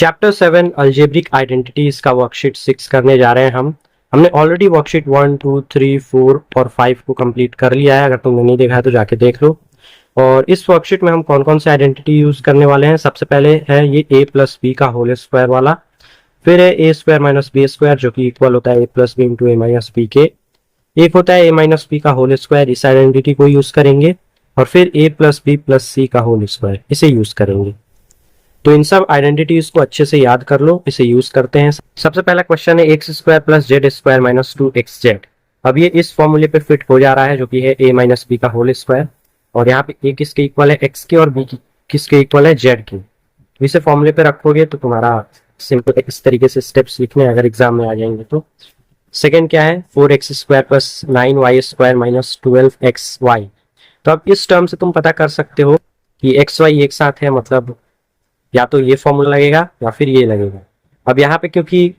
Chapter 7 algebraic identities का worksheet 6 करने जा रहे हैं हम। हमने ऑलरेडी वर्कशीट 1, 2, 3, 4 और 5 को कंप्लीट कर लिया है। अगर तुमने नहीं देखा है तो जाके देख लो। और इस वर्कशीट में हम कौन कौन से आइडेंटिटी यूज करने वाले हैं, सबसे पहले है ये a प्लस बी का होल स्क्वायर वाला। फिर है ए स्क्वायर माइनस बी स्क्वायर जो कि इक्वल होता है ए प्लस बी इंटू ए माइनस बी के। एक होता है ए माइनस बी का होल स्क्वायर, इस आइडेंटिटी को यूज करेंगे। और फिर ए प्लस बी प्लस सी का होल स्क्वायर, इसे यूज करेंगे। तो इन सब आइडेंटिटीज को अच्छे से याद कर लो, इसे यूज करते हैं। सबसे पहला क्वेश्चन है x square plus Z square minus 2xz। अब ये इस फॉर्मूले पे फिट हो जा रहा है जो कि है a माइनस बी का होल स्क्वायर। और यहाँ पे a किसके इक्वल है, x के, और b किसके इक्वल है, z के। इसे फॉर्मूले पे रखोगे तो तुम्हारा सिंपल इस तरीके से स्टेप्स लिखने अगर एग्जाम में आ जाएंगे तो। सेकेंड क्या है, 4x square plus 9y square minus 12xy। तो अब इस टर्म से तुम पता कर सकते हो कि xy एक साथ है, मतलब या तो ये फॉर्मूला लगेगा या फिर ये लगेगा। अब यहाँ पे क्योंकि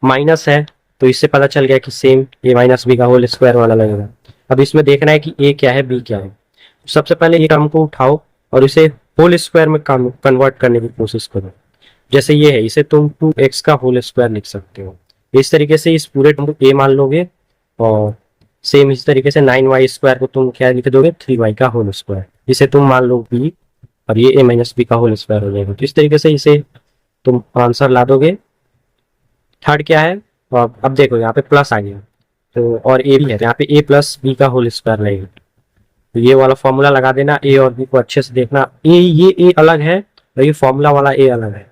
माइनस है तो इससे पता चल गया कि सेम ए माइनस बी का होल स्क्वायर वाला लगेगा। अब इसमें देखना है कि ए क्या है, बी क्या है। सबसे पहले ये टर्म को उठाओ और इसे होल स्क्वायर में कन्वर्ट करने की कोशिश करो। जैसे ये है, इसे तुम 2x का होल स्क्वायर लिख सकते हो। इस तरीके से इस पूरे टर्म को ए मान लोगे। और सेम इस तरीके से 9y स्क्वायर को तुम क्या लिख दोगे, 3y का होल स्क्वायर। इसे तुम मान लो बी, और ये a माइनस बी का होल स्क्वायर हो जाएगा। तो इस तरीके से इसे तुम आंसर ला दोगे। थर्ड क्या है, अब देखो यहाँ पे प्लस आ गया तो, और a भी है तो यहाँ पे a प्लस बी का होल स्क्वायर लगेगा। तो ये वाला फॉर्मूला लगा देना, a और b को अच्छे से देखना। ये a अलग है और ये फॉर्मूला वाला a अलग है।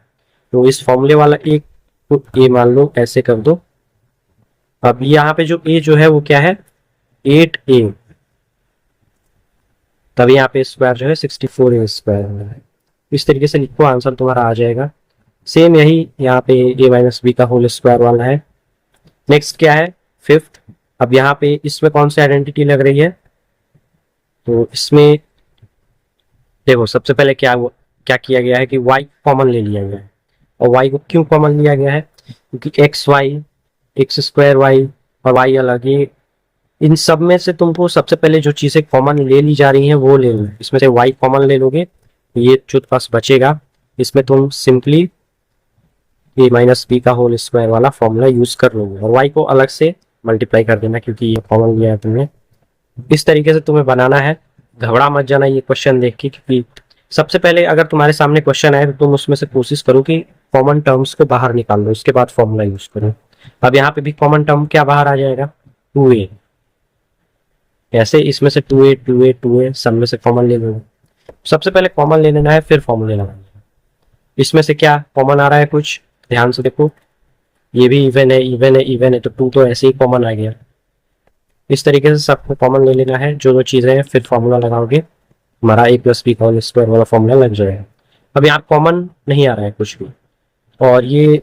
तो इस फॉर्मूले वाला a को a मान लो, ऐसे कर दो। अब यहाँ पे जो a जो है वो क्या है, 8a। तभी यहाँ पे स्क्वायर जो है 64a स्क्वायर है। इस तरीके से लिखो, आंसर तुम्हारा आ जाएगा। सेम यही यहाँ पे a माइनस बी का होल स्क्वायर वाला है। नेक्स्ट क्या है, फिफ्थ। अब यहाँ पे इसमें कौन सी आइडेंटिटी लग रही है, तो इसमें देखो सबसे पहले क्या किया गया है कि y कॉमन ले लिया गया है। और y को क्यों कॉमन लिया गया है, क्योंकि एक्स स्क्वायर वाई और y अलग, ये इन सब में से तुमको सबसे पहले जो चीजें कॉमन ले ली जा रही हैं वो ले लो। इसमें से y कॉमन ले लोगे, ये जो पास बचेगा इसमें तुम सिंपली a माइनस बी का होल स्क्वायर वाला फॉर्मूला यूज कर लोगे। और y को अलग से मल्टीप्लाई कर देना क्योंकि ये कॉमन लिया है तुमने। इस तरीके से तुम्हें बनाना है। घबरा मत जाना ये क्वेश्चन देख के, क्योंकि सबसे पहले अगर तुम्हारे सामने क्वेश्चन आए तो तुम उसमें से कोशिश करो कि कॉमन टर्म्स को बाहर निकाल लो, उसके बाद फॉर्मूला यूज करो। अब यहाँ पे भी कॉमन टर्म क्या बाहर आ जाएगा, 2a। ऐसे इसमें से 2a 2a 2a सब में से कॉमन ले लो। सबसे पहले कॉमन ले लेना है, फिर फॉर्मूले लगाना है। इसमें से क्या कॉमन आ रहा है, कुछ ध्यान से देखो। ये भी इवन है, इवन है, इवन है, तो 2 तो ऐसे ही कॉमन आ गया। इस तरीके से सबको कॉमन ले लेना है जो चीजें हैं, फिर फॉर्मूला लगाओगे, हमारा a प्लस बी का होल स्क्वायर वाला फॉर्मूला लग जाएगा। अब यहाँ कॉमन नहीं आ रहा है कुछ भी, और ये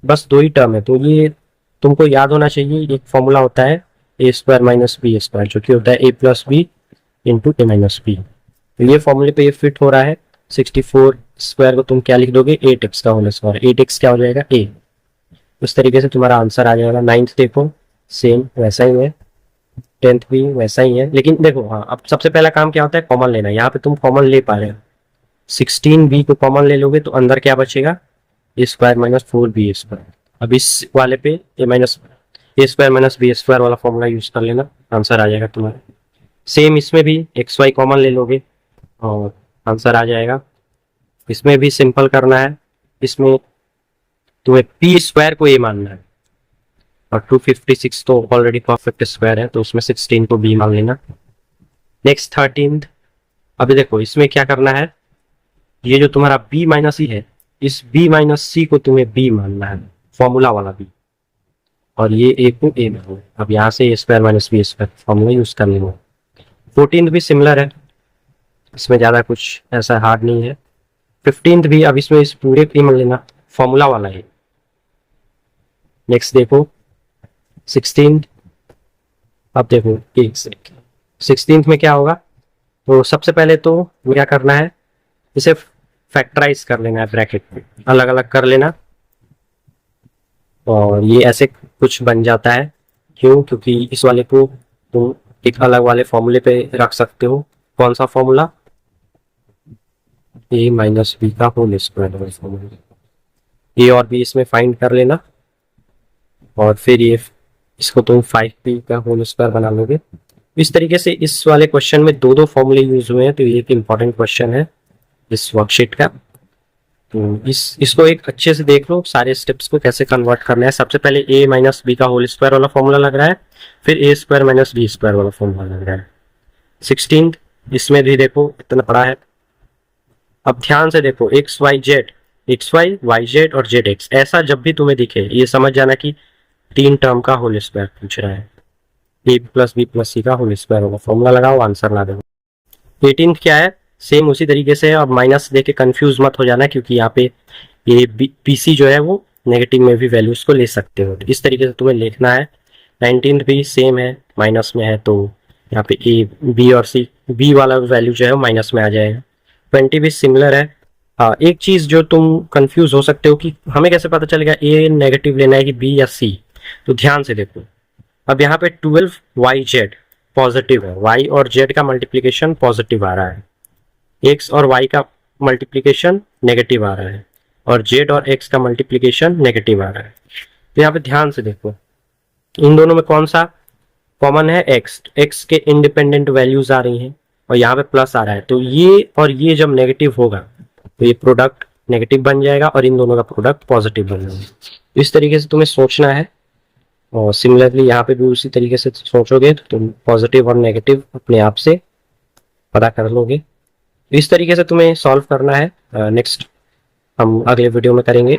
बस 2 ही टर्म है, तो ये तुमको याद होना चाहिए। एक फॉर्मूला होता है ए स्क्वायर माइनस बी स्क्वायर, जो कि होता है ए प्लस बी इंटू ए माइनस बी। तो ये फॉर्मूले पे ये फिट हो रहा है। 64 स्क्वायर को तुम क्या लिख दोगे, 8x का होल स्क्वायर। 8x क्या हो जाएगा, a। उस तरीके से तुम्हारा आंसर आ जाएगा। 9th देखो सेम वैसा ही है, 10th भी वैसा ही है। लेकिन देखो हाँ, अब सबसे पहला काम क्या होता है, कॉमन लेना। यहाँ पे तुम कॉमन ले पा रहे हो, 16b को कॉमन ले लोगे तो अंदर क्या बचेगा, ए स्क्वायर माइनस 4b स्क्वायर। अब इस वाले पे ए स्क्वायर माइनस बी स्क्वायर वाला फॉर्मूला यूज कर लेना, आंसर आ जाएगा तुम्हारा। सेम इसमें भी एक्स वाई कॉमन ले लोगे और आंसर आ जाएगा। इसमें भी सिंपल करना है, इसमें तुम्हें पी स्क्वायर को ए मानना है, और 256 तो ऑलरेडी परफेक्ट स्क्वायर है तो उसमें 16 को बी मान लेना। Next 13th। अभी देखो इसमें क्या करना है, ये जो तुम्हारा b माइनस सी है, इस b माइनस सी को तुम्हें b मानना है, फॉर्मूला वाला b, और ये a को a मानना है। अब यहाँ से A square minus B square formula use कर लेना। 14th भी सिमिलर है, इसमें ज्यादा कुछ ऐसा हार्ड नहीं है। 15th भी, अब इसमें इस पूरे को मान लेना, फॉर्मूला वाला है। नेक्स्ट देखो 16th। अब देखो 16th में क्या होगा, तो सबसे पहले तो क्या करना है, इसे फैक्टराइज कर लेना है, ब्रैकेट में अलग अलग कर लेना, और ये ऐसे कुछ बन जाता है। क्यों, क्योंकि इस वाले को तुम एक अलग वाले फॉर्मूले पे रख सकते हो। कौन सा फॉर्मूला, ए माइनस बी का होल स्क्वायर फॉर्मूला। ए और बी इसमें फाइंड कर लेना, और फिर ये इसको तुम 5p का होल स्क्वायर बना लोगे। इस तरीके से इस वाले क्वेश्चन में दो दो फॉर्मूले यूज हुए हैं, तो ये एक इंपॉर्टेंट क्वेश्चन है इस वर्कशीट का। तो इसको एक अच्छे से देख लो, सारे स्टेप्स को कैसे कन्वर्ट करना है। सबसे पहले a माइनस बी का होल स्क्वायर वाला फॉर्मूला लग रहा है, फिर a square minus B square वाला फॉर्मूला लग रहा है। 16 इसमें भी देखो इतना पड़ा है। अब ध्यान से देखो X Y Z, X Y Y Z और जेड एक्स, ऐसा जब भी तुम्हें दिखे ये समझ जाना कि तीन टर्म का होल स्क्वायर पूछ रहा है। ए प्लस बी प्लस सी का होल स्क्वायर होगा, फॉर्मूला लगाओ, आंसर ला दो। 18 क्या है, सेम उसी तरीके से। अब माइनस देके कंफ्यूज मत हो जाना, क्योंकि यहाँ पे ये पीसी जो है वो नेगेटिव में भी वैल्यूज को ले सकते हो, तो इस तरीके से तुम्हें लिखना है। 19 भी सेम है, माइनस में है, तो यहाँ पे ए बी और सी, बी वाला वैल्यू जो है वो माइनस में आ जाएगा। 20 भी सिमिलर है। हाँ, एक चीज जो तुम कंफ्यूज हो सकते हो कि हमें कैसे पता चलेगा ए नेगेटिव लेना है कि बी या सी, तो ध्यान से देखो। अब यहाँ पे 12 वाई जेड पॉजिटिव है, वाई और जेड का मल्टीप्लीकेशन पॉजिटिव आ रहा है, एक्स और वाई का मल्टीप्लीकेशन नेगेटिव आ रहा है, और जेड और एक्स का मल्टीप्लीकेशन नेगेटिव आ रहा है। तो यहाँ पे ध्यान से देखो, इन दोनों में कौन सा कॉमन है, एक्स। एक्स के इंडिपेंडेंट वैल्यूज आ रही हैं, और यहाँ पे प्लस आ रहा है, तो ये और ये जब नेगेटिव होगा तो ये प्रोडक्ट नेगेटिव बन जाएगा, और इन दोनों का प्रोडक्ट पॉजिटिव बन जाएगा। इस तरीके से तुम्हें सोचना है, और सिमिलरली यहाँ पे भी उसी तरीके से सोचोगे तो तुम पॉजिटिव और नेगेटिव अपने आप से पता कर लोगे। इस तरीके से तुम्हें सॉल्व करना है। नेक्स्ट हम अगले वीडियो में करेंगे।